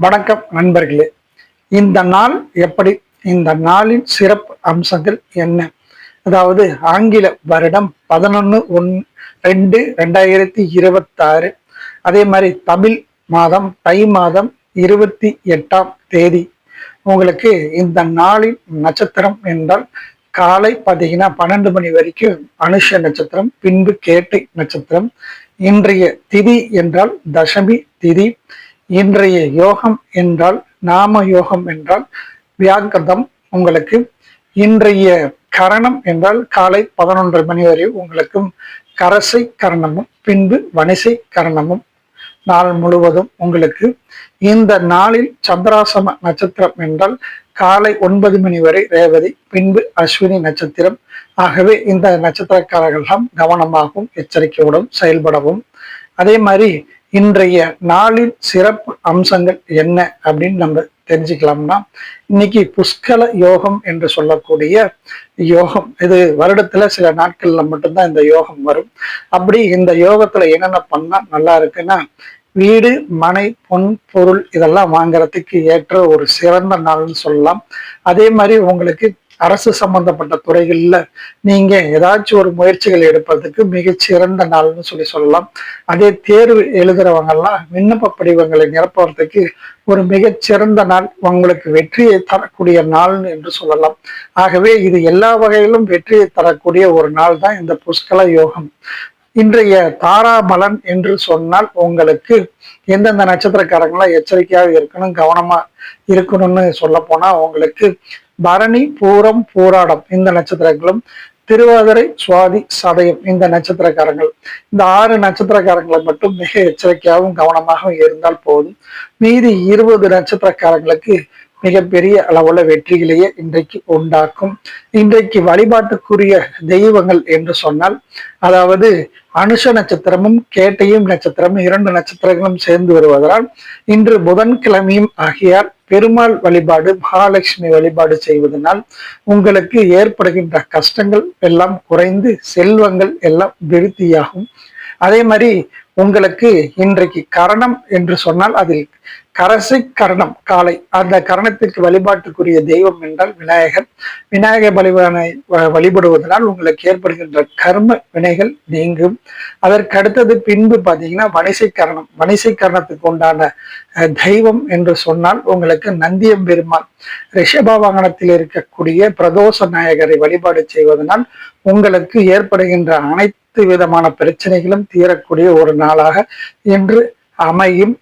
வணக்கம் நண்பர்களே. இந்த நாள் எப்படி? இந்த நாளின் சிறப்பு அம்சங்கள் என்ன? அதாவது ஆங்கில வருடம் 11/1/2026. அதே மாதிரி தமிழ் மாதம் தை மாதம் 28ஆம் தேதி. உங்களுக்கு இந்த நாளின் நட்சத்திரம் என்றால் காலை பார்த்தீங்கன்னா 12 மணி வரைக்கும் அனுஷ நட்சத்திரம், பின்பு கேட்டை நட்சத்திரம். இன்றைய திதி என்றால் தசமி திதி. இன்றைய யோகம் என்றால் நாம யோகம் என்றால் வியாகிருதம். உங்களுக்கு இன்றைய கரணம் என்றால் காலை 11 மணி வரை உங்களுக்கும் கரசை கரணமும் பின்பு வணிசை கரணமும். நாள் முழுவதும் உங்களுக்கு இந்த நாளில் சந்திராசம நட்சத்திரம் என்றால் காலை 9 மணி வரை ரேவதி, பின்பு அஸ்வினி நட்சத்திரம். ஆகவே இந்த நட்சத்திரக்காரர்கள்லாம் கவனமாகவும் எச்சரிக்கையுடன் செயல்படவும். அதே மாதிரி இன்றைய நாளின் சிறப்பு அம்சங்கள் என்ன அப்படின்னு நம்ம தெரிஞ்சுக்கலாம்னா, இன்னைக்கு புஷ்கல யோகம் என்று சொல்லக்கூடிய யோகம். இது வருடத்துல சில நாட்கள்ல மட்டும்தான் இந்த யோகம் வரும். அப்படி இந்த யோகத்துல என்னென்ன பண்ணா நல்லா இருக்குன்னா, வீடு, மனை, பொன் பொருள் இதெல்லாம் வாங்குறதுக்கு ஏற்ற ஒரு சிறந்த நாள்னு சொல்லலாம். அதே மாதிரி உங்களுக்கு அரசு சம்பந்தப்பட்ட துறைகள்ல நீங்க ஏதாச்சும் ஒரு முயற்சிகள் எடுப்பதற்கு மிகச்சிறந்த நாள்னு சொல்லலாம். அதே தேர்வு எழுதுறவங்கெல்லாம் விண்ணப்ப படிவங்களை நிரப்புறதுக்கு ஒரு மிகச்சிறந்த நாள், உங்களுக்கு வெற்றியை தரக்கூடிய நாள் என்று சொல்லலாம். ஆகவே இது எல்லா வகையிலும் வெற்றியை தரக்கூடிய ஒரு நாள் தான் இந்த புஷ்கல யோகம். இன்றைய தாராபலன் என்று சொன்னால் உங்களுக்கு எந்தெந்த நட்சத்திரக்காரங்களாம் எச்சரிக்கையாக இருக்கணும், கவனமா இருக்கணும்னு சொல்ல போனா, உங்களுக்கு பரணி, பூரம், பூராடம் இந்த நட்சத்திரங்களும், திருவாதிரை, சுவாதி, சதயம் இந்த நட்சத்திரக்காரங்கள். இந்த 6 நட்சத்திரக்காரங்களை மட்டும் மிக எச்சரிக்கையாகவும் கவனமாகவும் இருந்தால் போதும். மீதி 20 நட்சத்திரக்காரங்களுக்கு மிகப்பெரிய அளவுல வெற்றிகளையே இன்றைக்கு உண்டாக்கும். இன்றைக்கு வழிபாட்டுக்குரிய தெய்வங்கள் என்று சொன்னால், அதாவது அனுஷ நட்சத்திரமும் கேட்டையும் நட்சத்திரமும் 2 நட்சத்திரங்களும் சேர்ந்து வருவதால் இன்று புதன்கிழமையும் ஆகியால் பெருமாள் வழிபாடு, மகாலட்சுமி வழிபாடு செய்வதனால் உங்களுக்கு ஏற்படுகின்ற கஷ்டங்கள் எல்லாம் குறைந்து செல்வங்கள் எல்லாம் விருத்தியாகும். அதே மாதிரி உங்களுக்கு இன்றைக்கு கரணம் என்று சொன்னால் அதில் கரசை கரணம் காலை. அந்த கரணத்திற்கு வழிபாட்டுக்குரிய தெய்வம் என்றால் விநாயகர். விநாயகர் வழிபடுவதனால் உங்களுக்கு ஏற்படுகின்ற கர்ம வினைகள் நீங்கும். அதற்கு அடுத்தது பின்பு பார்த்தீங்கன்னா வணிசை கரணம். வணிசை கரணத்துக்கு உண்டான தெய்வம் என்று சொன்னால் உங்களுக்கு நந்தியம் பெருமாள். ரிஷப வாகனத்தில் இருக்கக்கூடிய பிரதோஷ நாயகரை வழிபாடு செய்வதனால் உங்களுக்கு ஏற்படுகின்ற அனைத்து விதமான பிரச்சனைகளும் தீரக்கூடிய ஒரு நாளாக இன்று அமையும்.